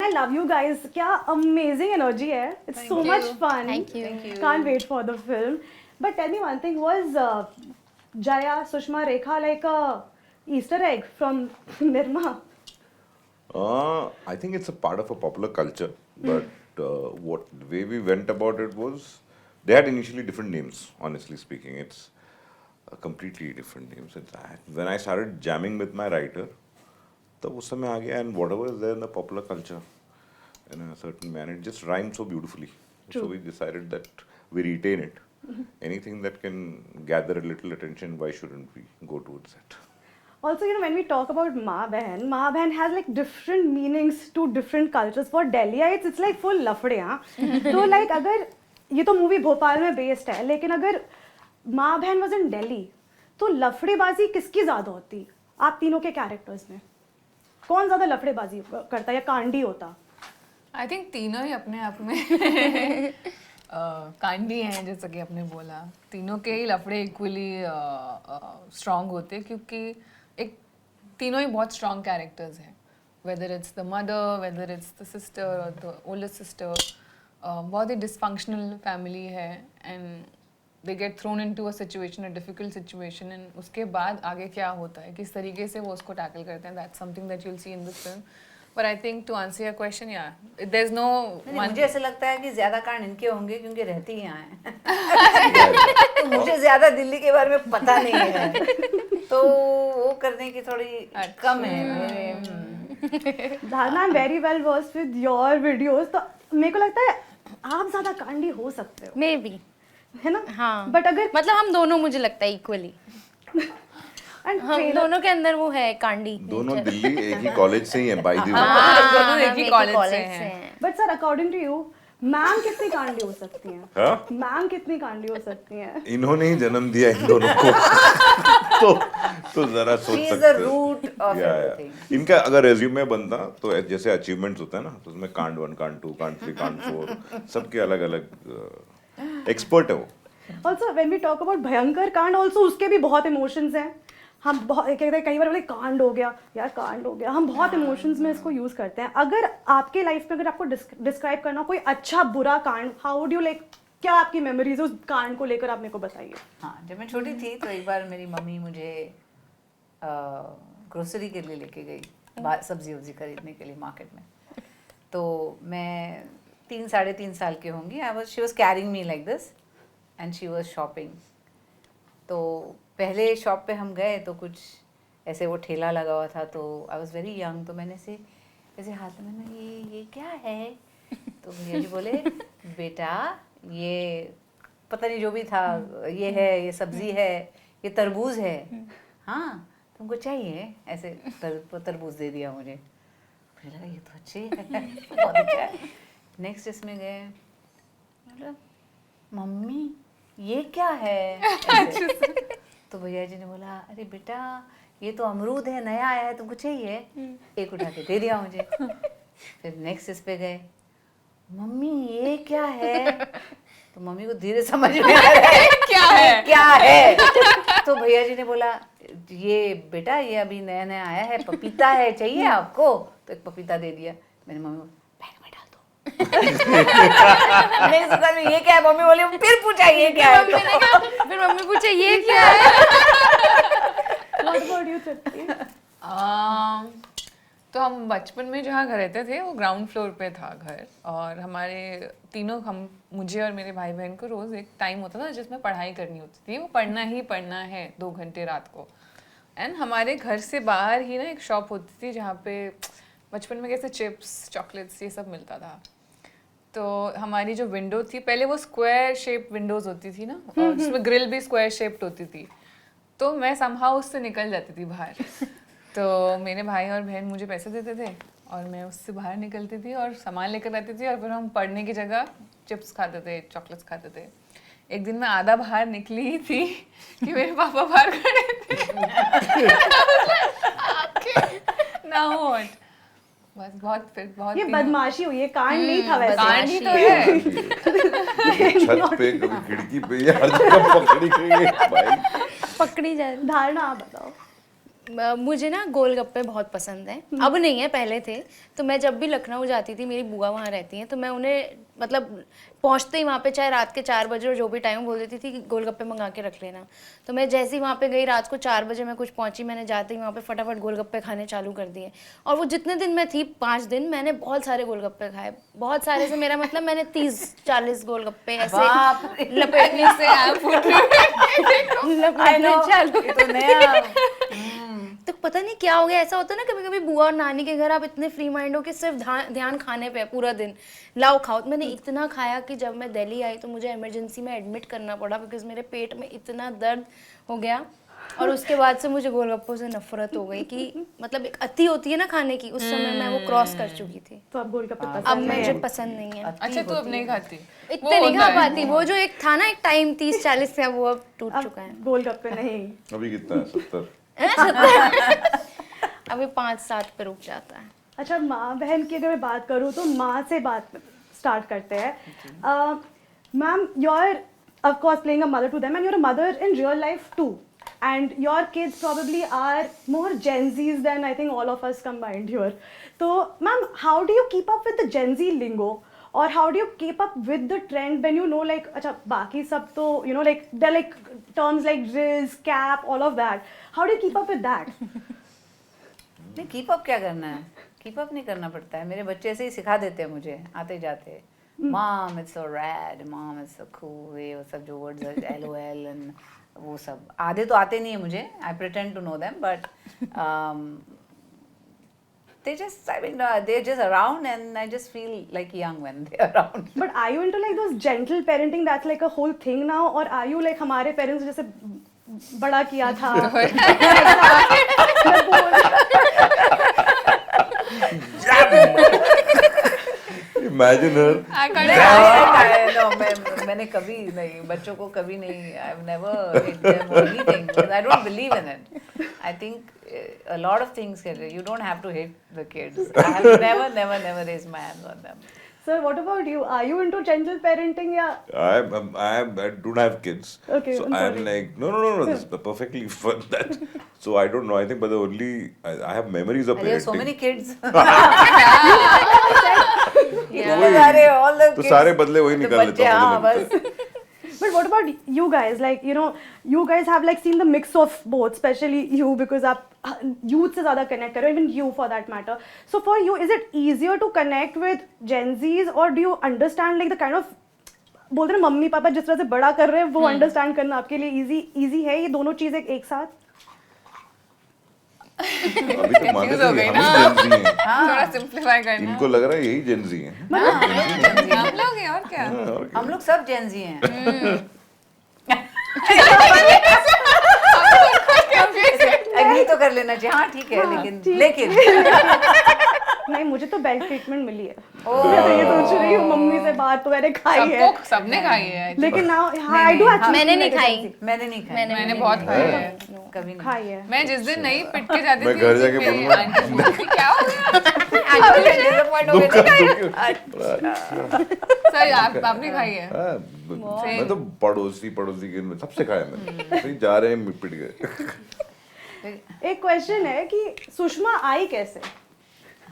I love you guys. क्या amazing energy है. It's so much fun. Thank you. Can't wait for the film. But tell me one thing, was Jaya, Sushma, Rekha like a Easter egg from Nirma? I think it's a part of a popular culture, but what the way we went about it was they had initially different names. Honestly speaking, it's completely different names. When I started jamming with my writer, तब उस समय आ गया, and whatever is there in the popular culture, in a certain manner, it just rhymes so beautifully. True. So we decided that we retain it. Anything that can gather a little attention, why shouldn't we go towards it? Also, you know, when we talk about Ma Behan has like different meanings to different cultures. For Delhiites, it's like full लफड़े हाँ. तो like अगर ये तो movie Bhopal में based है, लेकिन अगर माँ बहन वॉज इन दिल्ली तो लफड़ेबाजी किसकी ज्यादा होती आप तीनों के कैरेक्टर्स में? कौन ज्यादा लफड़ेबाजी करता या कांडी होता? आई थिंक तीनों ही अपने आप में कांडी हैं, जैसा कि आपने बोला. तीनों के ही लफड़े इक्वली स्ट्रॉन्ग होते, क्योंकि एक तीनों ही बहुत स्ट्रॉन्ग कैरेक्टर्स हैं. Whether it's the mother, whether it's the sister और द ओल्डर सिस्टर, बहुत ही डिसफंक्शनल फैमिली है, and they get throne into a situation, a difficult situation, and उसके बाद आगे क्या होता है, किस तरीके से वो उसको टैकल करते हैं. That's something that you will see in this film. But I think to answer your question, yeah, there's no one. मुझे ऐसा लगता है कि ज्यादा कांड इनके होंगे क्योंकि रहती ही यहाँ है. तो मुझे ज्यादा दिल्ली के बारे में पता नहीं है, तो वो करने की थोड़ी कम है मेरे. धारणा, I'm very well versed with your videos. तो मेरे को लगता है आप ज्यादा कांडी हो सकते हो, मे बी, है ना? हाँ. बट अगर मतलब हम दोनों, मुझे लगता है इक्वली, and हम trailer- दोनों के अंदर वो है कांडी. दोनों दिल्ली एक ही कॉलेज से ही हैं, by the way. हम दोनों एक ही हम कॉलेज से हैं. But sir according to you ma'am कितनी कांडी हो सकती हैं? हाँ? मैम कितनी कांडी हो सकती हैं? इन्होंने ही जन्म दिया इन दोनों को. तो जरा सोच She is सकते the root of everything. इनका अगर रेज्यूमे बनता तो जैसे अचीवमेंट्स होता है ना, तो उसमें कांड 1, कांड 2, कांड 3, कांड 4 सबके अलग अलग एक्सपर्ट है वो. Also when we talk about भयंकर कांड, ऑल्सो उसके भी बहुत इमोशंस हैं. हम बहुत कहते हैं कई बार बोले कांड हो गया यार, कांड हो गया. हम बहुत इमोशंस में इसको यूज करते हैं. अगर आपके लाइफ में अगर आपको डिस्क्राइब करना कोई अच्छा बुरा कांड, हाउ वुड यू लाइक, क्या आपकी मेमोरीज उस कांड को लेकर आप मेरे को बताइए. हाँ, जब मैं छोटी थी तो एक बार मेरी मम्मी मुझे ग्रोसरी के लिए लेके गई, सब्जी वब्जी खरीदने के लिए मार्केट में. तो मैं 3-3.5 साल की होंगी. She was carrying me like this and she was shopping. तो पहले शॉप पे हम गए तो कुछ ऐसे वो ठेला लगा हुआ था, तो आई वॉज वेरी यंग. तो मैंने ऐसे हाथ में ना ये क्या है, तो भैया जी बोले बेटा ये पता नहीं जो भी था, ये है, ये सब्जी है, ये तरबूज है, हाँ तुमको चाहिए, ऐसे तरबूज दे दिया मुझे. मुझे लगा ये तो अच्छी है, बहुत अच्छा है. नेक्स्ट इसमें गए, मतलब मम्मी ये क्या है ऐसे. तो भैया जी ने बोला अरे बेटा ये तो अमरूद है, नया आया है, तुमको चाहिए, एक उठा के दे दिया मुझे. फिर नेक्स्ट इस पे गए, मम्मी ये क्या है, तो मम्मी को धीरे समझ में आ रहा है क्या है. तो भैया जी ने बोला ये बेटा ये अभी नया नया आया है, पपीता है, चाहिए आपको, तो एक पपीता दे दिया. मैंने मम्मी को बैग में डाल दो. नेक्स्ट दुकान में ये क्या है, मम्मी बोली, फिर पूछा ये क्या है, फिर मम्मी पूछे ये क्या है. व्हाट अबाउट यू चिट्टी? तो हम बचपन में जहाँ घर रहते थे वो ग्राउंड फ्लोर पे था घर, और हमारे तीनों, मुझे और मेरे भाई बहन को रोज़ एक टाइम होता था जिसमें पढ़ाई करनी होती थी. वो पढ़ना ही पढ़ना है 2 घंटे रात को. एंड हमारे घर से बाहर ही ना एक शॉप होती थी जहाँ पे बचपन में कैसे चिप्स, चॉकलेट्स ये सब मिलता था. तो हमारी जो विंडो थी, पहले वो स्क्वायर शेप विंडोज़ होती थी ना, और जिसमें ग्रिल भी स्क्वायर शेप्ड होती थी. तो मैं समहाउ उससे निकल जाती थी बाहर. तो मेरे भाई और बहन मुझे पैसे देते थे और मैं उससे बाहर निकलती थी और सामान लेकर आती थी, और फिर हम पढ़ने की जगह चिप्स खाते थे, चॉकलेट्स खाते थे. एक दिन मैं आधा बाहर निकली ही थी कि मेरे पापा बाहर खड़े थे. ना व्हाट, बस बहुत ये बदमाशी हुई है, कांड नहीं था वैसे. कांड ही तो है. छत पे कभी खिड़की पे, ये हर जगह पकड़ी गई है भाई. पकड़ी जाए. धारणा आप बताओ. मुझे ना गोलगप्पे बहुत पसंद हैं। अब नहीं है, पहले थे। तो मैं जब भी लखनऊ जाती थी, मेरी बुआ वहाँ रहती हैं, तो मैं उन्हें मतलब पहुँचते ही वहाँ पे चाहे रात के 4 बजे और जो भी टाइम बोल देती थी कि गोलगप्पे मंगा के रख लेना। तो मैं जैसे ही वहाँ पे गई, रात को 4 बजे मैं कुछ पहुँची, मैंने जाते ही वहाँ पे फटाफट गोलगप्पे खाने चालू कर दिए। और वो जितने दिन मैं थी, 5 दिन, मैंने बहुत सारे गोलगप्पे खाए। बहुत सारे से मेरा मतलब मैंने 30-40 गोलगप्पे ऐसे बाप रे। लपेटने से लपेटने चालू। ये तो नया। तो पता नहीं क्या हो गया, ऐसा होता है ना कभी कभी बुआ और नानी के घर आप इतने फ्री माइंड हो कि सिर्फ ध्यान खाने पे है पूरा दिन, लाओ खाओ। तो मैंने इतना खाया कि जब मैं दिल्ली आई तो मुझे इमरजेंसी में एडमिट करना पड़ा, बिकॉज मेरे पेट में इतना दर्द हो गया। और उसके बाद से मुझे गोलगप्पों से नफरत हो गई कि मतलब एक अति होती है ना खाने की, उस समय मैं वो क्रॉस कर चुकी थी। तो अब गोलगप्पे अब पसंद नहीं मुझे है। पसंद नहीं है, अच्छा तू अब नहीं खाती? इतने नहीं खा पाती। वो जो एक था ना एक टाइम 30-40 का, वो अब टूट चुका है। गोलगप्पे नहीं। अभी कितना है, 70? अभी 5-7 पे रुक जाता है। अच्छा, माँ बहन की अगर मैं बात करूँ तो माँ से बात स्टार्ट करते हैं। Ma'am, you are of course playing a mother to them, and you're a mother in real life too, and your kids probably are more Gen Zs than I think all of us combined here. So ma'am, how do you keep up with the Gen Z lingo, or how do you keep up with the trend when you know like acha baki sab to you know like they're like terms like riz, cap, all of that. How do you keep up with that? नहीं, keep up क्या करना है? Keep up नहीं करना पड़ता है। मेरे बच्चे ऐसे ही सिखा देते हैं मुझे आते जाते। Mom it's so red, mom it's so cool, ये वो सब जो वर्ड्स LOL एंड वो सब आधे तो आते नहीं है मुझे। I pretend to know them, but they just, I mean, they're just around, and I just feel like young when they're around. But are you into like those gentle parenting that's like a whole thing now, or are you like हमारे parents जैसे बड़ा किया था? Imagine her. No, मैंने कभी नहीं, बच्चों को कभी नहीं, I've never hit them or anything. I don't believe in it. I think a lot of things you don't have to hit the kids. I have never raised my hands on them. Sir, what about you? Are you into gentle parenting? Yeah. I don't have kids. Okay, so I'm I'm sorry. like, no, this is perfectly fun. That. So I don't know. I think, but the only I have memories of There are so parenting. many kids. वही, all the तो kids. सारे बदले वही तो निकाल बच्चे, लेता हूँ हाँ, मुझे बस. लगता है। But what about you guys? Like, you know, you guys have like seen the mix of both, especially you because आप youth से ज़्यादा connect करो, even you for that matter. So for you, is it easier to connect with Gen Zs, or do you understand like the kind of बोलते हैं mummy papa जिस तरह से बड़ा कर रहे हैं वो अंडरस्टैंड करना आपके लिए इजी है ये दोनों चीजें एक साथ? अभी तो माने Confuse तो हो गई हम ना। ही Gen Z हैं। थोड़ा सिंप्लीफाई करना। इनको लग रहा है यही Gen Z हैं। हम लोग हैं और क्या? हाँ, और क्या? हम लोग सब Gen Z हैं. एग्री तो कर लेना चाहिए. हाँ ठीक है, लेकिन नहीं, मुझे तो बेल्ट ट्रीटमेंट मिली है। ओह. मैं तो ये सोच रही हूँ मम्मी से बात तो मैंने खाई है, सबने खाई है। लेकिन नाउ आई डू एक्चुअली मैंने नहीं खाई। मैंने नहीं खाया. मैंने बहुत खाई है। कभी नहीं. खाई है। मैं जिस दिन नहीं पिट के जाती मैं थी घर उस दिन जाके मेरी बोलूंगा। आंटी बोलती, क्या हो गया? आंटी डिसअपॉइंट हो गए. सर आपने खाई है? हाँ, मैं तो पड़ोसी के में सबसे खाया मैंने। कहीं जा रहे हैं पिट गए। एक क्वेश्चन है कि सुषमा आई कैसे?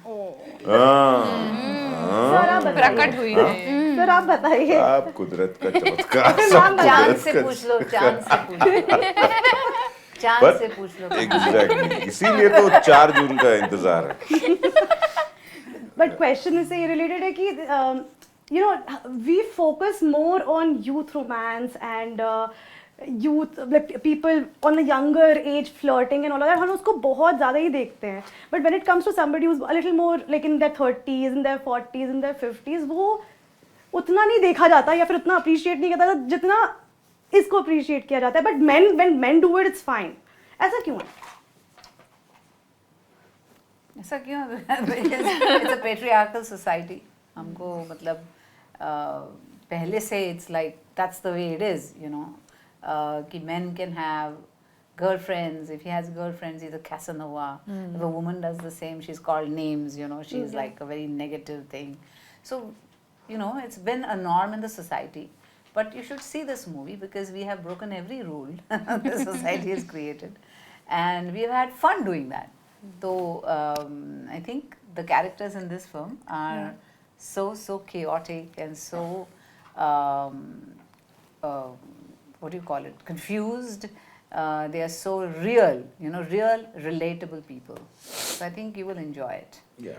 हाँ, सर आप बताइए। प्रकट हुई है। सर आप बताइए। आप कुदरत का चमत्कार। नाम सब चांद कुदरत से का पूछ लो, चांद से पूछ लो. चांद से पूछ लो. एग्जैक्टली, इसीलिए तो 4 जून का इंतजार है। बट क्वेश्चन इससे ये रिलेटेड है कि you know we focus more on youth romance and youth people on the younger age flirting and all that, हम उसको बहुत ज़्यादा ही देखते हैं. But when it comes to somebody who is a little more like in their 30s, in their 40s, in their 50s, वो उतना नहीं देखा जाता या फिर उतना अप्रिशिएट नहीं किया जाता जितना इसको अप्रिशिएट किया जाता है. But when main do it it's fine. ऐसा क्यों है? ऐसा क्यों? It's a patriarchal society. हमको मतलब पहले से it's like that's the way it is, you know, कि men can have girlfriends. If he has girlfriends, he's a Casanova. If a woman does the same, she's called names, you know, she's like a very negative thing. So, you know, it's been a norm in the society. But you should see this movie because we have broken every rule the society has created. and we've had fun doing that. So I think the characters in this film are so chaotic and so what do you call it, confused. They are so real, real relatable people. So I think you will enjoy it. Yeah.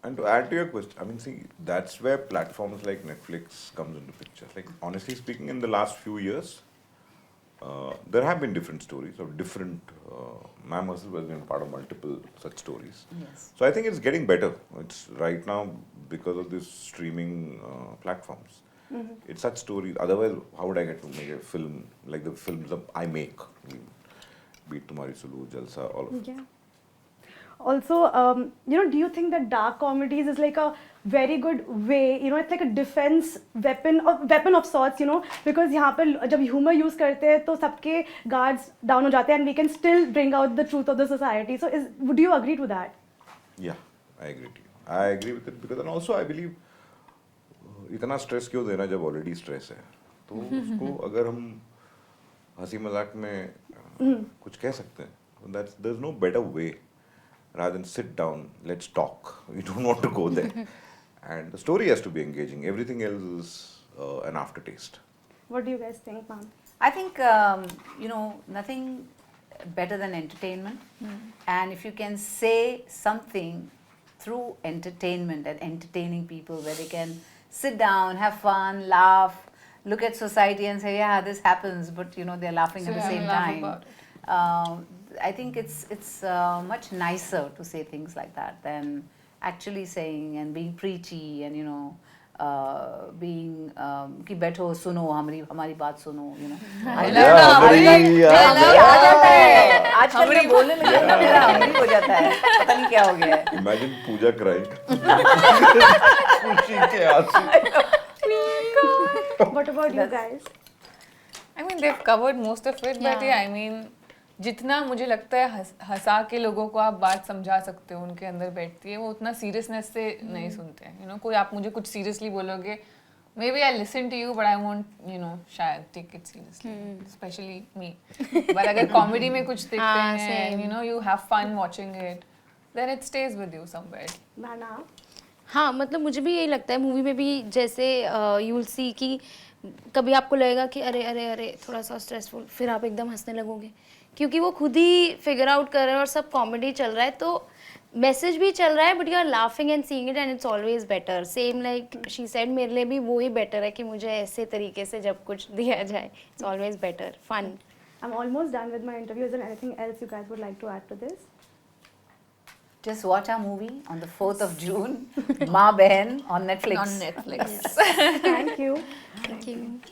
And to add to your question, I mean, see, that's where platforms like Netflix comes into picture. Like, honestly speaking, in the last few years, there have been different stories of different. Ma'am herself has been part of multiple such stories. Yes. So I think it's getting better. It's right now because of these streaming platforms. It's such stories. Otherwise, how would I get to make a film like the films that I make? Be it Tumhari Sulu, Jalsa, all of it. Yeah. Also, do you think that dark comedies is like a very good way, it's like a defense weapon of sorts, because यहाँ पर जब humor use करते हैं तो सबके guards down हो जाते हैं and we can still bring out the truth of the society. So would you agree to that? Yeah, I agree to you. I agree with it because and also I believe इतना stress क्यों देना जब already stress है, तो उसको अगर हम हंसी मजाक में कुछ कह सकते हैं, there's no better way rather than sit down, let's talk. We don't want to go there. And the story has to be engaging. Everything else is an aftertaste. What do you guys think, ma'am? I think, nothing better than entertainment. And if you can say something through entertainment and entertaining people where they can sit down, have fun, laugh, look at society and say, yeah, this happens, but they're laughing So at the yeah, same laugh time. about I think it's much nicer to say things like that than actually saying and being preachy and being कि बैठो सुनो हमारी बात सुनो आजकल मैं बोलने लगी तो मेरा हमारी हो जाता है, पता नहीं क्या हो गया है. Imagine Pooja crying. खुशी के आंसू. What about you guys? I mean, they've covered most of it, but yeah, I mean, जितना मुझे लगता है हंसा के लोगों को आप बात समझा सकते हो, उनके अंदर बैठती है, वो उतना सीरियसनेस से नहीं सुनते हैं. कोई आप मुझे कुछ सीरियसली बोलोगे, maybe I listen to you, but I won't, शायद take it seriously, especially me. But अगर कॉमेडी में कुछ देखते हैं, you have fun watching it, then it stays with you somewhere. Nana? हाँ, मतलब मुझे भी यही लगता है. मूवी में भी जैसे यू विल सी कि कभी आपको लगेगा कि अरे थोड़ा सा स्ट्रेसफुल, फिर आप एकदम हंसने लगोगे क्योंकि वो खुद ही फिगर आउट कर रहे हैं और सब कॉमेडी चल रहा है, तो मैसेज भी चल रहा है, but you are laughing and seeing it and it's always better. Same like she said, मेरे लिए भी वो ही बेटर है कि मुझे ऐसे तरीके से जब कुछ दिया जाए. It's always better, fun. I'm almost done with my interview. Is there anything else you guys would like to add to this? Just watch our movie on the 4th of June, Maa Behan on Netflix. On Netflix. Thank you.